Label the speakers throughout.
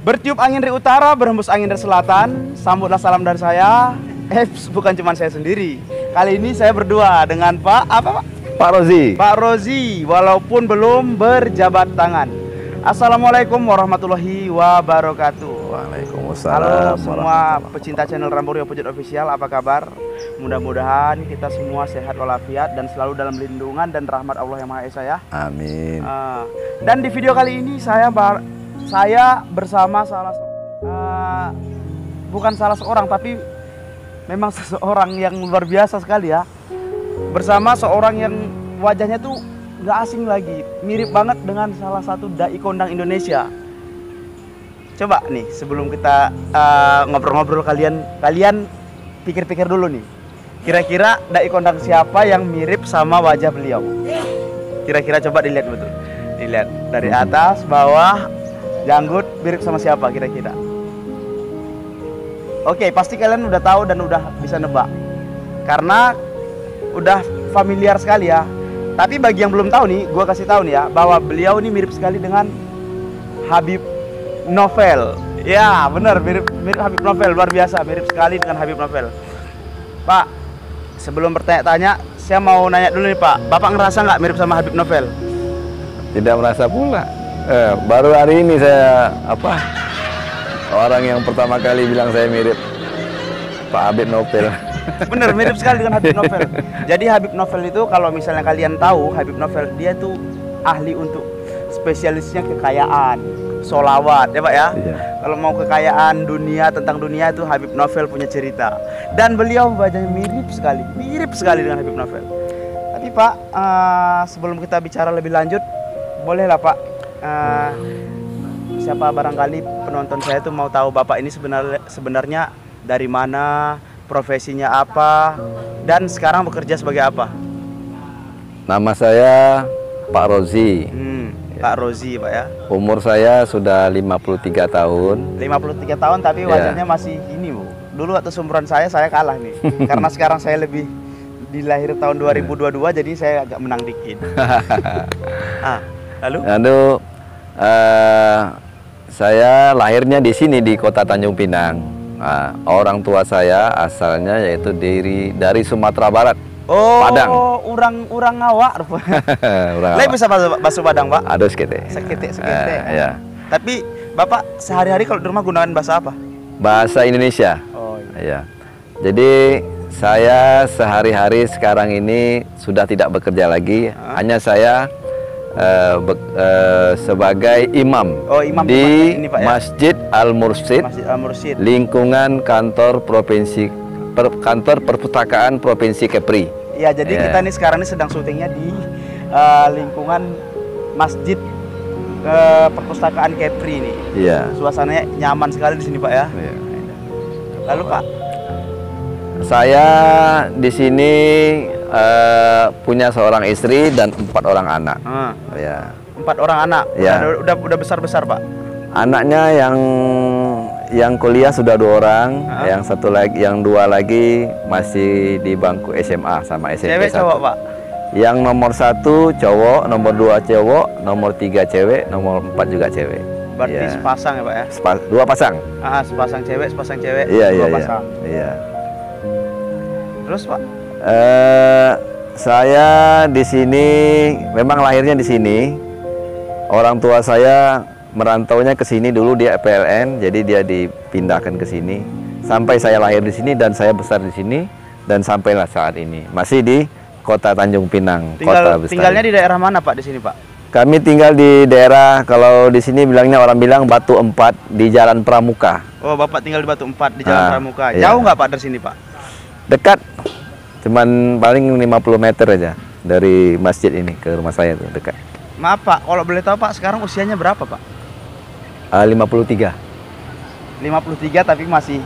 Speaker 1: Bertiup angin dari utara, berhembus angin dari selatan. Sambutlah salam dari saya. Bukan cuma saya sendiri. Kali ini saya berdua dengan Pak
Speaker 2: Pak Rozi.
Speaker 1: Pak Rozi, walaupun belum berjabat tangan. Assalamualaikum warahmatullahi wabarakatuh.
Speaker 2: Waalaikumsalam.
Speaker 1: Halo semua pecinta channel Rambo Rio Pujut Official, apa kabar? Mudah-mudahan kita semua sehat walafiat dan selalu dalam lindungan dan rahmat Allah yang Maha Esa ya.
Speaker 2: Amin.
Speaker 1: Dan di video kali ini saya bersama bukan salah seorang, tapi memang seseorang yang luar biasa sekali ya. Bersama seorang yang wajahnya tuh nggak asing lagi, mirip banget dengan salah satu dai kondang Indonesia. Coba nih sebelum kita ngobrol-ngobrol, kalian pikir-pikir dulu nih. Kira-kira dai kondang siapa yang mirip sama wajah beliau? Kira-kira coba dilihat betul. Dilihat dari atas, bawah, janggut, mirip sama siapa kira-kira? Oke, pasti kalian udah tahu dan udah bisa nebak. Karena udah familiar sekali ya. Tapi bagi yang belum tahu nih, gue kasih tahu nih ya, bahwa beliau ini mirip sekali dengan Habib Novel. Ya, benar, mirip Habib Novel, luar biasa, mirip sekali dengan Habib Novel. Pak, sebelum bertanya-tanya, saya mau nanya dulu nih Pak, Bapak ngerasa nggak mirip sama Habib Novel?
Speaker 2: Tidak merasa pula. Baru hari ini saya orang yang pertama kali bilang saya mirip Pak Habib Novel.
Speaker 1: Bener, mirip sekali dengan Habib Novel. Jadi Habib Novel itu kalau misalnya kalian tahu, Habib Novel dia tuh ahli untuk spesialisnya kekayaan, sholawat ya Pak ya.
Speaker 2: Iya.
Speaker 1: Kalau mau kekayaan dunia, tentang dunia itu Habib Novel punya cerita. Dan beliau wajahnya mirip sekali dengan Habib Novel. Tapi Pak, sebelum kita bicara lebih lanjut, bolehlah Pak, siapa barangkali penonton saya tuh mau tahu Bapak ini sebenarnya dari mana, profesinya apa, dan sekarang bekerja sebagai apa?
Speaker 2: Nama saya Pak Rozi.
Speaker 1: Pak Rozi Pak ya.
Speaker 2: Umur saya sudah 53 tahun.
Speaker 1: 53 tahun tapi wajahnya masih ini Bu. Dulu waktu seumuran saya kalah nih. Karena sekarang saya lebih dilahir tahun 2022 jadi saya agak menang dikit. Lalu saya lahirnya di sini di Kota Tanjung Pinang. Nah, orang tua saya asalnya yaitu dari Sumatera Barat. Padang. Urang ngawak. Lain bisa bahasa Padang Pak?
Speaker 2: Aduh sekete.
Speaker 1: Ya. Tapi Bapak sehari-hari kalau di rumah gunakan bahasa apa?
Speaker 2: Bahasa Indonesia.
Speaker 1: Oh iya.
Speaker 2: Ya. Jadi saya sehari-hari sekarang ini sudah tidak bekerja lagi. Hanya saya sebagai imam, di ini, Pak, ya? Masjid Al-Mursyid, lingkungan kantor perpustakaan Provinsi Kepri.
Speaker 1: Ya, jadi kita nih sekarang ini sedang syutingnya di lingkungan Masjid Perpustakaan Kepri ini.
Speaker 2: Iya.
Speaker 1: Suasananya nyaman sekali di sini Pak ya.
Speaker 2: Iya.
Speaker 1: Lalu Pak,
Speaker 2: saya di sini punya seorang istri dan 4 orang anak. Ya.
Speaker 1: 4 orang anak.
Speaker 2: Ya.
Speaker 1: Udah besar-besar Pak.
Speaker 2: Anaknya yang kuliah sudah 2 orang, yang 2 lagi masih di bangku SMA sama SMP.
Speaker 1: Cewek
Speaker 2: 1.
Speaker 1: Cowok Pak?
Speaker 2: Yang nomor 1 cowok, nomor 2 cowok, nomor 3 cewek, nomor 4 juga cewek.
Speaker 1: Berarti sepasang ya Pak ya?
Speaker 2: 2 pasang.
Speaker 1: Sepasang cewek,
Speaker 2: Iya,
Speaker 1: 2 pasang.
Speaker 2: Iya.
Speaker 1: Terus Pak?
Speaker 2: Saya di sini memang lahirnya di sini. Orang tua saya merantaunya ke sini dulu, dia PLN, jadi dia dipindahkan ke sini. Sampai saya lahir di sini dan saya besar di sini dan sampailah saat ini masih di Kota Tanjung Pinang, Kota Bestari.
Speaker 1: Tinggalnya di daerah mana Pak di sini Pak?
Speaker 2: Kami tinggal di daerah, kalau di sini orang bilang Batu 4 di Jalan Pramuka.
Speaker 1: Oh, Bapak tinggal di Batu 4 di Jalan Pramuka.
Speaker 2: Iya.
Speaker 1: Jauh nggak Pak dari sini Pak?
Speaker 2: Dekat, cuman paling 50 meter aja dari masjid ini ke rumah saya tuh, dekat.
Speaker 1: Maaf Pak, kalau boleh tahu Pak, sekarang usianya berapa Pak?
Speaker 2: 53.
Speaker 1: 53 tapi masih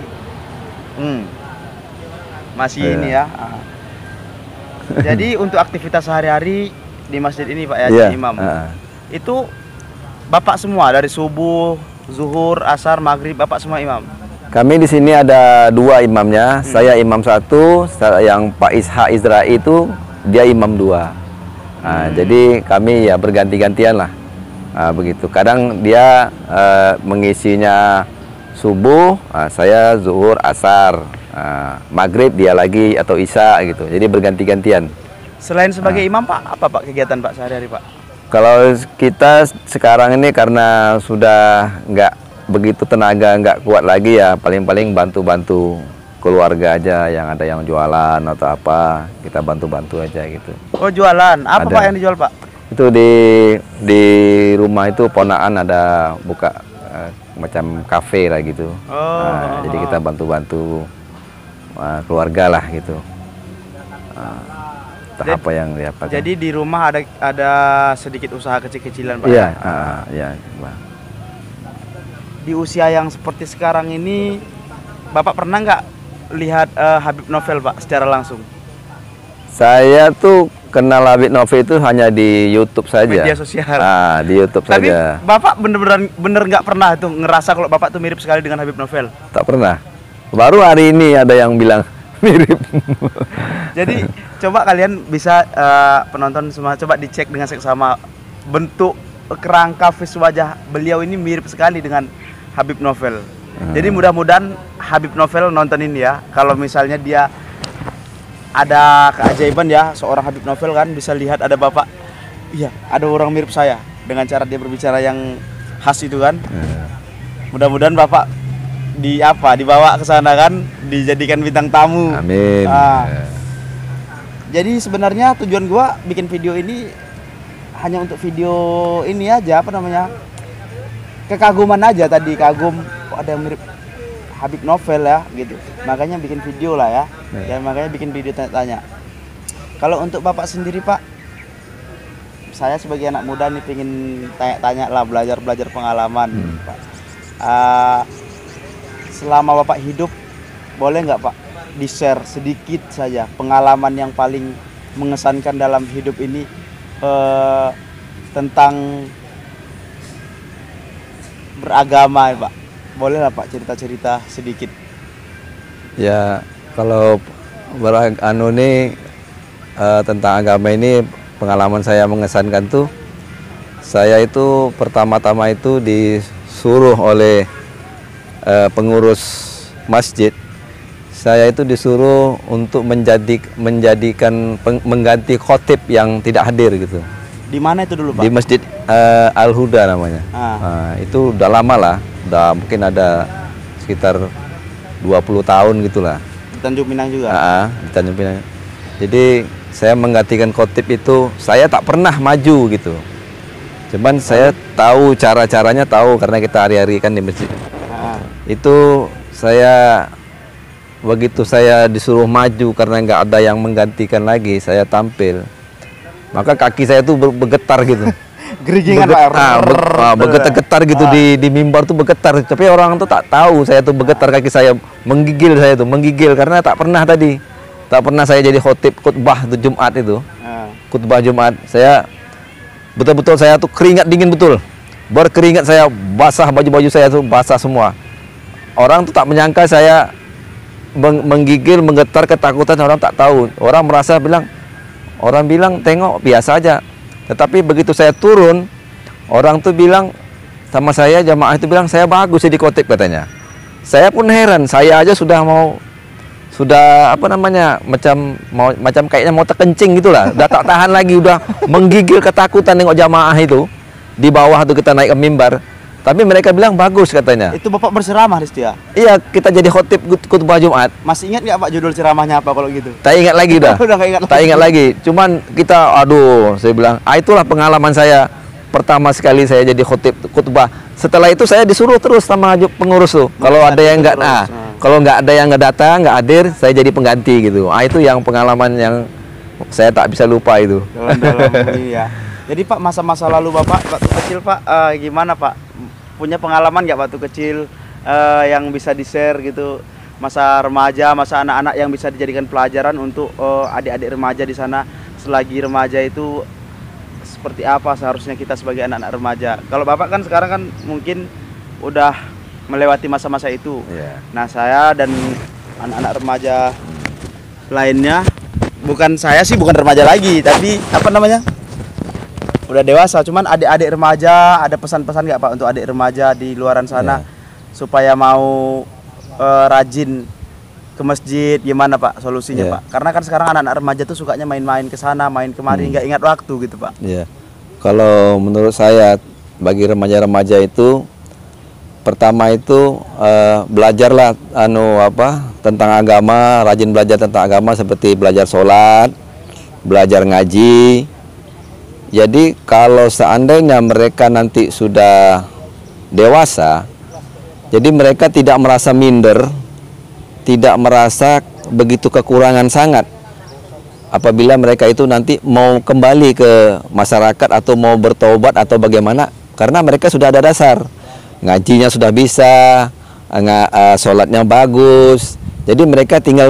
Speaker 1: ini ya. Jadi untuk aktivitas sehari-hari di masjid ini Pak ya, jadi imam. Itu Bapak semua dari subuh, zuhur, asar, maghrib, Bapak semua imam?
Speaker 2: Kami di sini ada 2 imamnya. Saya imam 1, yang Pak Isha Izra'i itu dia imam 2. Nah, jadi kami ya berganti-gantian lah. Begitu. Kadang dia mengisinya subuh, saya zuhur, asar, maghrib dia lagi atau isya gitu. Jadi berganti-gantian.
Speaker 1: Selain sebagai imam Pak, apa Pak kegiatan Pak sehari-hari Pak?
Speaker 2: Kalau kita sekarang ini karena sudah nggak begitu tenaga, nggak kuat lagi ya, paling-paling bantu-bantu keluarga aja, yang ada yang jualan atau apa, kita bantu-bantu aja gitu.
Speaker 1: Oh jualan, apa
Speaker 2: Ada.
Speaker 1: Pak yang dijual Pak?
Speaker 2: Itu di rumah itu ponaan ada buka macam kafe lah gitu. Jadi kita bantu-bantu keluarga lah gitu. Entah apa yang dia pakai.
Speaker 1: Jadi di rumah ada sedikit usaha kecil-kecilan Pak?
Speaker 2: Iya, iya.
Speaker 1: Di usia yang seperti sekarang ini, Bapak pernah nggak lihat Habib Novel Pak secara langsung?
Speaker 2: Saya tuh kenal Habib Novel itu hanya di YouTube saja.
Speaker 1: Media sosial.
Speaker 2: Di YouTube
Speaker 1: Tapi
Speaker 2: saja.
Speaker 1: Bapak bener nggak pernah tuh ngerasa kalau Bapak tuh mirip sekali dengan Habib Novel?
Speaker 2: Tak pernah. Baru hari ini ada yang bilang mirip.
Speaker 1: Jadi coba kalian bisa penonton semua coba dicek dengan seksama, bentuk kerangka face wajah beliau ini mirip sekali dengan Habib Novel. Jadi mudah-mudahan Habib Novel nonton ini ya. Kalau misalnya dia ada keajaiban ya, seorang Habib Novel kan bisa lihat ada Bapak, iya ada orang mirip saya dengan cara dia berbicara yang khas itu kan. Mudah-mudahan Bapak dibawa ke sana kan, dijadikan bintang tamu.
Speaker 2: Amin.
Speaker 1: Jadi sebenarnya tujuan gua bikin video ini hanya untuk video ini aja, apa namanya, kekaguman aja, tadi kagum kok ada yang mirip Habib Novel ya gitu, makanya bikin video lah ya. Ya makanya bikin video tanya-tanya. Kalau untuk Bapak sendiri Pak, saya sebagai anak muda nih pengen tanya-tanya lah, belajar pengalaman Pak. Selama Bapak hidup, boleh nggak Pak di-share sedikit saja pengalaman yang paling mengesankan dalam hidup ini tentang beragama Pak? Boleh lah Pak cerita-cerita sedikit.
Speaker 2: Ya, kalau tentang agama ini, pengalaman saya mengesankan tuh, saya itu pertama-tama itu disuruh oleh pengurus masjid. Saya itu disuruh untuk mengganti khotib yang tidak hadir gitu.
Speaker 1: Di mana itu dulu Pak?
Speaker 2: Di Masjid Al-Huda namanya. Itu udah lama lah, udah mungkin ada sekitar 20 tahun gitulah.
Speaker 1: Di Tanjung Pinang juga?
Speaker 2: Di Tanjung Pinang. Jadi saya menggantikan khotib itu, saya tak pernah maju gitu. Cuman saya tahu caranya tahu, karena kita hari-hari kan di masjid. Itu begitu saya disuruh maju karena nggak ada yang menggantikan lagi, saya tampil. Maka kaki saya tuh bergetar gitu.
Speaker 1: Gerigingan Pak.
Speaker 2: Bergetar gitu di mimbar tuh bergetar. Tapi orang tuh tak tahu saya tuh bergetar, kaki saya menggigil karena tak pernah saya jadi khutbah tuh Jumat itu. Khutbah Jumat saya betul-betul saya tuh keringat dingin betul. Berkeringat saya basah, baju-baju saya tuh basah semua. Orang tuh tak menyangka saya menggigil, menggetar, ketakutan, orang tak tahu. Orang bilang tengok biasa aja. Tetapi begitu saya turun, orang tuh bilang sama saya, jamaah itu bilang saya bagus jadi khotib katanya. Saya pun heran, saya aja sudah macam kayaknya mau terkencing gitulah. Udah tak tahan lagi, udah menggigil ketakutan nengok jamaah itu. Di bawah tuh kita naik ke mimbar. Tapi mereka bilang bagus katanya.
Speaker 1: Itu Bapak berceramah Ristia?
Speaker 2: Iya, kita jadi khotib khutbah Jumat.
Speaker 1: Masih ingat nggak Pak judul ceramahnya apa kalau gitu?
Speaker 2: Tak ingat lagi udah.
Speaker 1: Udah nggak ingat
Speaker 2: tak ingat lagi. Cuman kita, saya bilang, itulah pengalaman saya pertama sekali saya jadi khutbah. Setelah itu saya disuruh terus sama pengurus tuh. Kalau ada yang kalau nggak ada yang nggak datang, nggak hadir, saya jadi pengganti gitu. Itu yang pengalaman yang saya tak bisa lupa itu.
Speaker 1: Dalam ya. Jadi Pak, masa-masa lalu Bapak waktu kecil Pak, gimana Pak? Punya pengalaman nggak waktu kecil yang bisa di-share gitu? Masa remaja, masa anak-anak yang bisa dijadikan pelajaran untuk adik-adik remaja di sana, selagi remaja itu seperti apa seharusnya kita sebagai anak-anak remaja. Kalau Bapak kan sekarang kan mungkin udah melewati masa-masa itu. Nah saya dan anak-anak remaja lainnya, bukan remaja lagi, tapi apa namanya, udah dewasa. Cuman adik-adik remaja ada pesan-pesan nggak Pak untuk adik remaja di luaran sana supaya mau rajin ke masjid, gimana Pak solusinya Pak? Karena kan sekarang anak-anak remaja tuh sukanya main-main ke sana, main kemari, nggak ingat waktu gitu Pak.
Speaker 2: Kalau menurut saya bagi remaja-remaja itu pertama itu belajarlah tentang agama, rajin belajar tentang agama seperti belajar sholat, belajar ngaji. Jadi kalau seandainya mereka nanti sudah dewasa, jadi mereka tidak merasa minder, tidak merasa begitu kekurangan sangat apabila mereka itu nanti mau kembali ke masyarakat atau mau bertobat atau bagaimana, karena mereka sudah ada dasar, ngajinya sudah bisa, sholatnya bagus, jadi mereka tinggal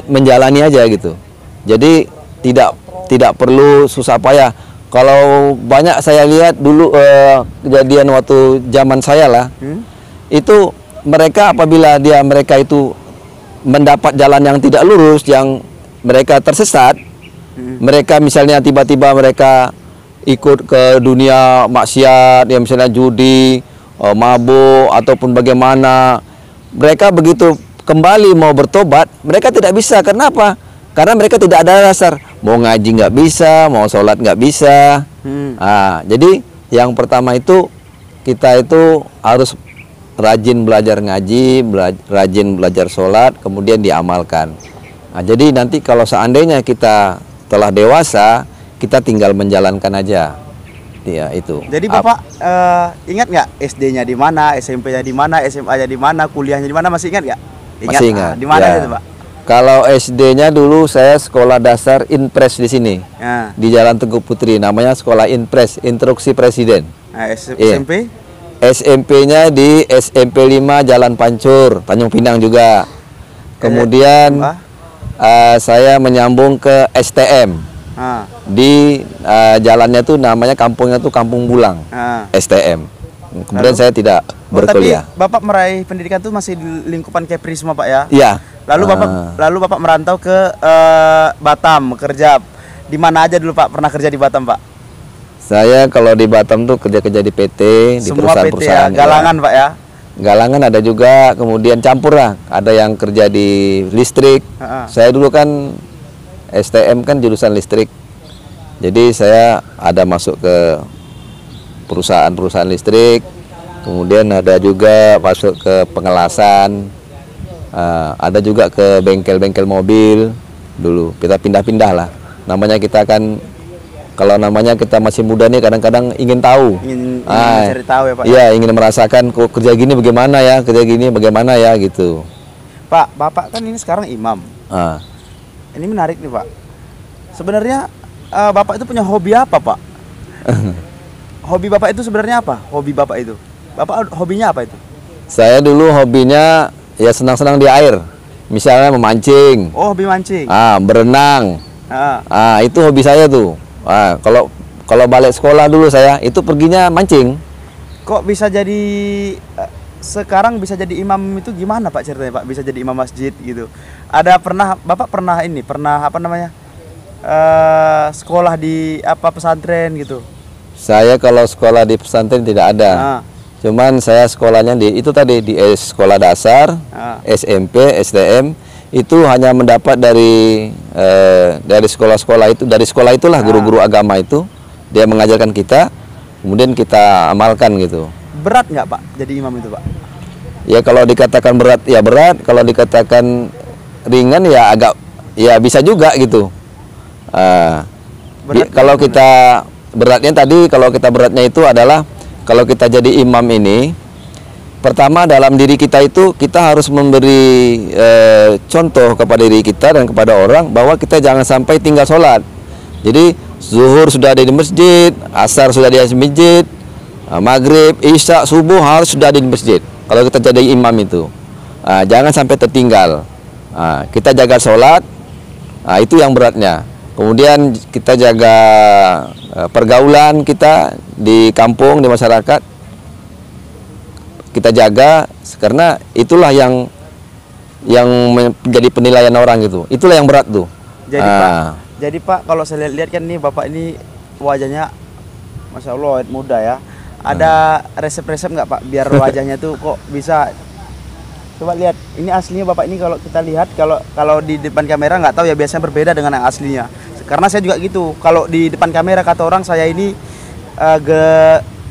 Speaker 2: menjalani aja gitu. Jadi tidak perlu susah payah. Kalau banyak saya lihat dulu kejadian waktu zaman saya lah, itu mereka apabila mereka itu mendapat jalan yang tidak lurus, yang mereka tersesat, mereka misalnya tiba-tiba mereka ikut ke dunia maksiat, ya misalnya judi, mabuk ataupun bagaimana, mereka begitu kembali mau bertobat, mereka tidak bisa. Kenapa? Karena mereka tidak ada dasar, mau ngaji nggak bisa, mau sholat nggak bisa. Jadi yang pertama itu kita itu harus rajin belajar ngaji, rajin belajar sholat, kemudian diamalkan. Jadi nanti kalau seandainya kita telah dewasa, kita tinggal menjalankan aja. Ya itu.
Speaker 1: Jadi Bapak ingat nggak SD-nya di mana, SMP-nya di mana, SMA-nya di mana, kuliahnya di mana, masih ingat nggak?
Speaker 2: Masih ingat.
Speaker 1: Di mana itu Pak?
Speaker 2: Kalau SD-nya dulu saya sekolah dasar Inpres di sini, di Jalan Teguh Putri, namanya sekolah Inpres, Instruksi Presiden.
Speaker 1: SMP?
Speaker 2: SMP-nya di SMP 5 Jalan Pancur, Tanjung Pinang juga. Kemudian saya menyambung ke STM di jalannya tuh namanya kampungnya tuh Kampung Bulang, STM. Kemudian saya tidak berkuliah.
Speaker 1: Tapi Bapak meraih pendidikan tuh masih di lingkupan Kepri semua Pak ya?
Speaker 2: Iya.
Speaker 1: Lalu Bapak merantau ke Batam kerja. Di mana aja dulu Pak pernah kerja di Batam Pak?
Speaker 2: Saya kalau di Batam tuh kerja-kerja di PT, di perusahaan-perusahaan.
Speaker 1: Galangan Pak ya?
Speaker 2: Galangan ada juga, kemudian campur lah. Ada yang kerja di listrik. Saya dulu kan STM kan jurusan listrik. Jadi saya ada masuk ke perusahaan-perusahaan listrik. Kemudian ada juga masuk ke pengelasan. Ada juga ke bengkel-bengkel mobil dulu. Kita pindah-pindah lah. Namanya kita kan, kalau namanya kita masih muda nih, kadang-kadang ingin tahu,
Speaker 1: ingin mencari tahu ya Pak.
Speaker 2: Iya, ingin merasakan kok kerja gini bagaimana ya, kerja gini bagaimana ya gitu.
Speaker 1: Pak, Bapak kan ini sekarang imam. Ini menarik nih Pak. Sebenarnya Bapak itu punya hobi apa Pak? Hobi Bapak itu sebenarnya apa? Hobi Bapak itu? Bapak hobinya apa itu?
Speaker 2: Saya dulu hobinya ya senang-senang di air. Misalnya memancing.
Speaker 1: Oh, hobi mancing.
Speaker 2: Berenang. Itu hobi saya tuh. Kalau balik sekolah dulu saya itu perginya mancing.
Speaker 1: Kok bisa jadi sekarang bisa jadi imam itu gimana Pak ceritanya Pak? Bisa jadi imam masjid gitu. Bapak pernah apa namanya? Sekolah di pesantren gitu. Saya
Speaker 2: kalau sekolah di pesantren tidak ada. Cuman saya sekolahnya di sekolah dasar, SMP, STM itu hanya mendapat dari sekolah-sekolah itu, dari sekolah itulah guru-guru agama itu dia mengajarkan kita, kemudian kita amalkan gitu.
Speaker 1: Berat nggak Pak jadi imam itu Pak?
Speaker 2: Ya kalau dikatakan berat ya berat, kalau dikatakan ringan ya agak ya bisa juga gitu. Kalau kita beratnya itu adalah kalau kita jadi imam ini, pertama dalam diri kita itu kita harus memberi contoh kepada diri kita dan kepada orang bahwa kita jangan sampai tinggal sholat. Jadi zuhur sudah ada di masjid, asar sudah di masjid, maghrib, isya, subuh harus sudah ada di masjid. Kalau kita jadi imam itu, jangan sampai tertinggal. Kita jaga sholat, itu yang beratnya. Kemudian kita jaga pergaulan kita di kampung, di masyarakat, kita jaga karena itulah yang menjadi penilaian orang gitu. Itulah yang berat tuh.
Speaker 1: Jadi Pak, kalau saya lihat kan nih Bapak ini wajahnya Masya Allah, awet muda ya. Ada resep-resep nggak Pak biar wajahnya tuh kok bisa? Coba lihat, ini aslinya Bapak ini kalau kita lihat kalau di depan kamera nggak tahu ya, biasanya berbeda dengan yang aslinya. Karena saya juga gitu, kalau di depan kamera kata orang saya ini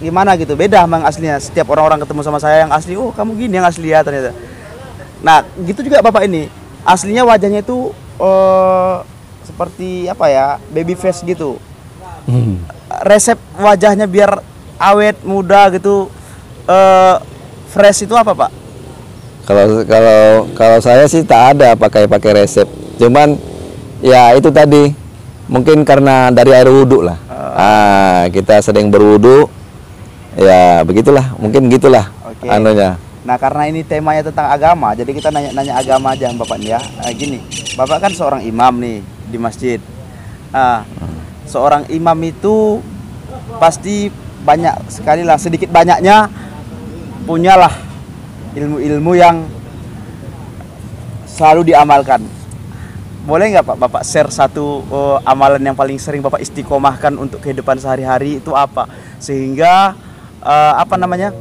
Speaker 1: gimana gitu, beda sama yang aslinya. Setiap orang-orang ketemu sama saya yang asli, oh kamu gini yang asli ya ternyata. Nah gitu juga Bapak ini, aslinya wajahnya itu seperti apa ya, baby face gitu. Resep wajahnya biar awet muda gitu, fresh itu apa Pak?
Speaker 2: Kalau saya sih tak ada pakai resep. Cuman ya itu tadi mungkin karena dari air wudhu lah. Kita sering berwudhu. Ya begitulah, mungkin gitulah anunya.
Speaker 1: Nah karena ini temanya tentang agama, jadi kita nanya agama aja Bapak nih ya. Gini, Bapak kan seorang imam nih di masjid. Seorang imam itu pasti banyak sekali lah, sedikit banyaknya punyalah ilmu-ilmu yang selalu diamalkan. Boleh nggak Pak Bapak share satu amalan yang paling sering Bapak istiqomahkan untuk kehidupan sehari-hari itu apa? Sehingga apa namanya?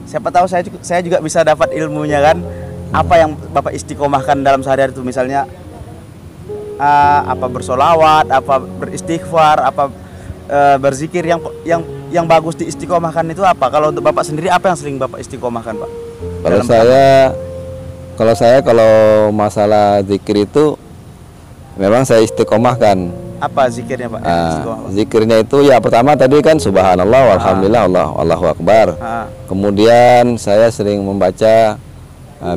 Speaker 1: Siapa tahu saya juga bisa dapat ilmunya kan. Apa yang Bapak istiqomahkan dalam sehari-hari itu, misalnya apa bersolawat, apa beristighfar, apa berzikir yang bagus diistiqomahkan itu apa? Kalau untuk Bapak sendiri apa yang sering Bapak istiqomahkan Pak?
Speaker 2: Kalau masalah zikir itu memang saya istiqomahkan.
Speaker 1: Apa zikirnya Pak?
Speaker 2: Zikirnya itu ya pertama tadi kan subhanallah walhamdulillah Allahu akbar. Kemudian saya sering membaca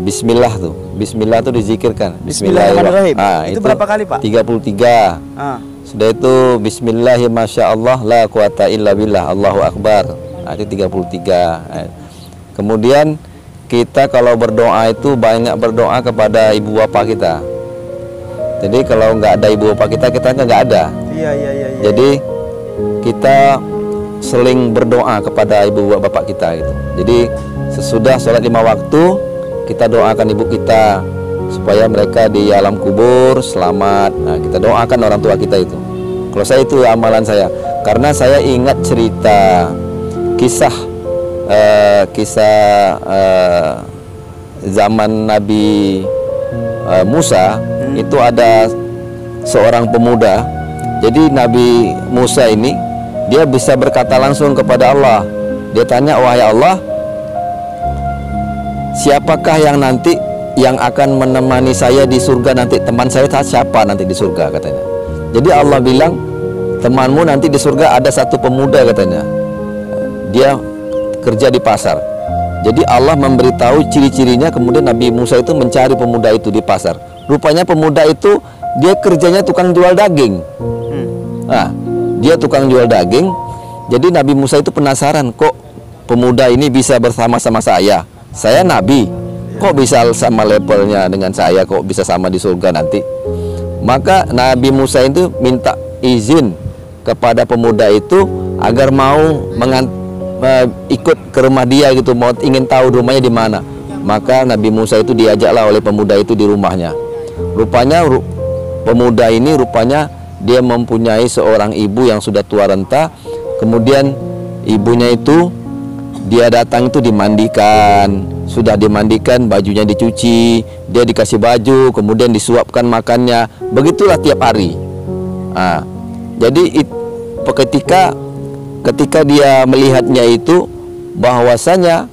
Speaker 2: bismillah tuh. Bismillah tuh dizikirkan.
Speaker 1: Bismillahirrahmanirrahim. Itu berapa kali Pak?
Speaker 2: 33. Sudah itu bismillahirrahmanirrahim, masya Allah la quwata illa billah, Allahu akbar. Itu 33. Kemudian kita kalau berdoa itu banyak berdoa kepada ibu bapak kita. Jadi kalau nggak ada ibu bapak kita nggak ada.
Speaker 1: Iya.
Speaker 2: Jadi kita seling berdoa kepada ibu bapak kita gitu. Jadi sesudah sholat 5 waktu kita doakan ibu kita supaya mereka di alam kubur selamat. Nah, kita doakan orang tua kita itu. Kalau saya itu amalan saya, karena saya ingat cerita kisah zaman Nabi Musa. Itu ada seorang pemuda. Jadi Nabi Musa ini dia bisa berkata langsung kepada Allah. Dia tanya, wahai Allah, siapakah yang nanti yang akan menemani saya di surga nanti? Teman saya siapa nanti di surga katanya. Jadi Allah bilang, temanmu nanti di surga ada satu pemuda katanya. Dia kerja di pasar. Jadi Allah memberitahu ciri-cirinya, kemudian Nabi Musa itu mencari pemuda itu di pasar. Rupanya pemuda itu dia kerjanya tukang jual daging. Nah, dia tukang jual daging. Jadi Nabi Musa itu penasaran, kok pemuda ini bisa bersama-sama saya? Saya Nabi, kok bisa sama levelnya dengan saya, kok bisa sama di surga nanti? Maka Nabi Musa itu minta izin kepada pemuda itu agar mau ikut ke rumah dia gitu, mau ingin tahu rumahnya di mana. Maka Nabi Musa itu diajaklah oleh pemuda itu di rumahnya. Rupanya pemuda ini dia mempunyai seorang ibu yang sudah tua renta. Kemudian ibunya itu dia datang itu dimandikan, sudah dimandikan, bajunya dicuci, dia dikasih baju, kemudian disuapkan makannya. Begitulah tiap hari. Nah, jadi ketika dia melihatnya itu bahwasanya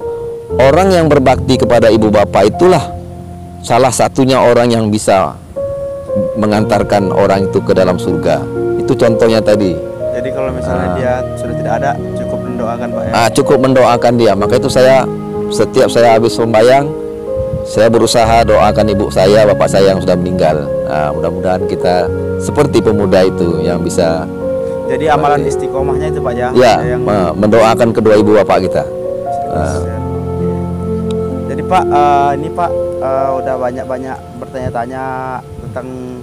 Speaker 2: orang yang berbakti kepada ibu bapak itulah salah satunya orang yang bisa mengantarkan orang itu ke dalam surga. Itu contohnya tadi.
Speaker 1: Jadi kalau misalnya dia sudah tidak ada, cukup mendoakan Pak ya?
Speaker 2: Cukup mendoakan dia. Maka itu setiap saya habis sembahyang, saya berusaha doakan ibu saya, bapak saya yang sudah meninggal. Mudah-mudahan kita seperti pemuda itu yang bisa.
Speaker 1: Jadi amalan istiqomahnya itu Pak ya?
Speaker 2: Ya, mendoakan kedua ibu bapak kita.
Speaker 1: Jadi Pak, ini Pak udah banyak bertanya-tanya tentang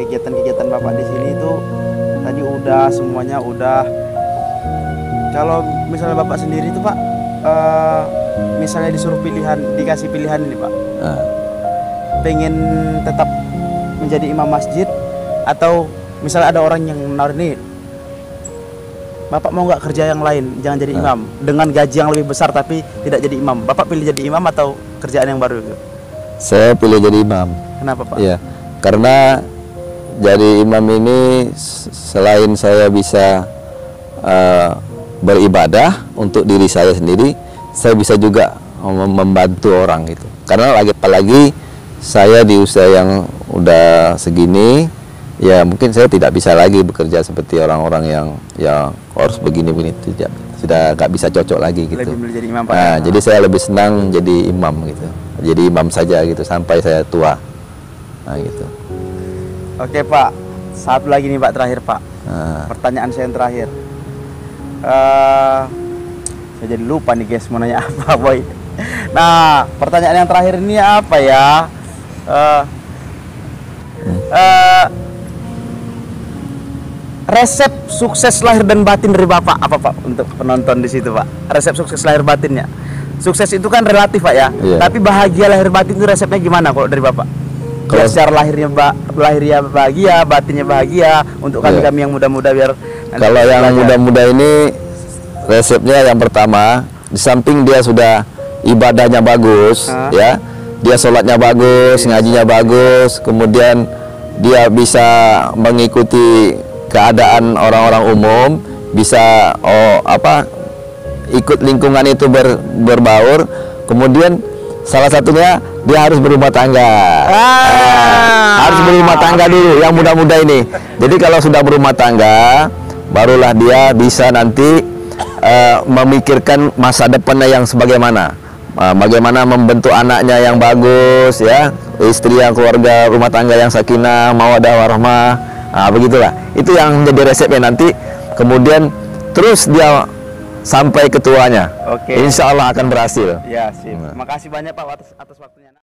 Speaker 1: kegiatan-kegiatan Bapak di sini itu. Tadi semuanya udah. Kalau misalnya Bapak sendiri itu Pak, misalnya dikasih pilihan ini Pak, pengen tetap menjadi imam masjid atau misalnya ada orang yang menaruh nih, Bapak mau nggak kerja yang lain, jangan jadi imam, dengan gaji yang lebih besar tapi tidak jadi imam. Bapak pilih jadi imam atau kerjaan yang baru itu?
Speaker 2: Saya pilih jadi imam.
Speaker 1: Kenapa Pak?
Speaker 2: Iya, karena jadi imam ini selain saya bisa beribadah untuk diri saya sendiri, saya bisa juga membantu orang gitu. Karena apalagi saya di usia yang udah segini, ya mungkin saya tidak bisa lagi bekerja seperti orang-orang yang harus begini-begini, tidak, sudah nggak bisa cocok lagi gitu.
Speaker 1: Lebih milih jadi imam Pak.
Speaker 2: Nah, jadi saya lebih senang jadi imam gitu, jadi imam saja gitu sampai saya tua. Nah, gitu.
Speaker 1: Oke Pak, satu lagi nih Pak terakhir Pak.
Speaker 2: Nah,
Speaker 1: Pertanyaan saya yang terakhir. Saya jadi lupa nih guys mau nanya apa boy. Nah, pertanyaan yang terakhir ini apa ya? Resep sukses lahir dan batin dari Bapak apa Pak untuk penonton di situ Pak? Resep sukses lahir batinnya. Sukses itu kan relatif Pak ya.
Speaker 2: Iya.
Speaker 1: Tapi bahagia lahir batin itu resepnya gimana kalau dari Bapak? Kalau secara lahirnya bahagia, batinnya bahagia untuk kami-kami yang muda-muda biar
Speaker 2: kalau yang muda-muda ini resepnya yang pertama, di samping dia sudah ibadahnya bagus, ya, dia sholatnya bagus, ngajinya bagus, kemudian dia bisa mengikuti keadaan orang-orang umum, bisa ikut lingkungan itu berbaur, kemudian salah satunya dia harus berumah tangga. Harus berumah tangga dulu yang muda-muda ini. Jadi kalau sudah berumah tangga, barulah dia bisa nanti memikirkan masa depannya yang sebagaimana. Bagaimana membentuk anaknya yang bagus, ya, istri yang keluarga rumah tangga yang sakinah, mawaddah warahmah. Begitulah. Itu yang menjadi resepnya nanti. Kemudian terus dia sampai ketuanya.
Speaker 1: Oke.
Speaker 2: Insya Allah akan berhasil.
Speaker 1: Ya, sip. Terima kasih banyak Pak atas waktunya.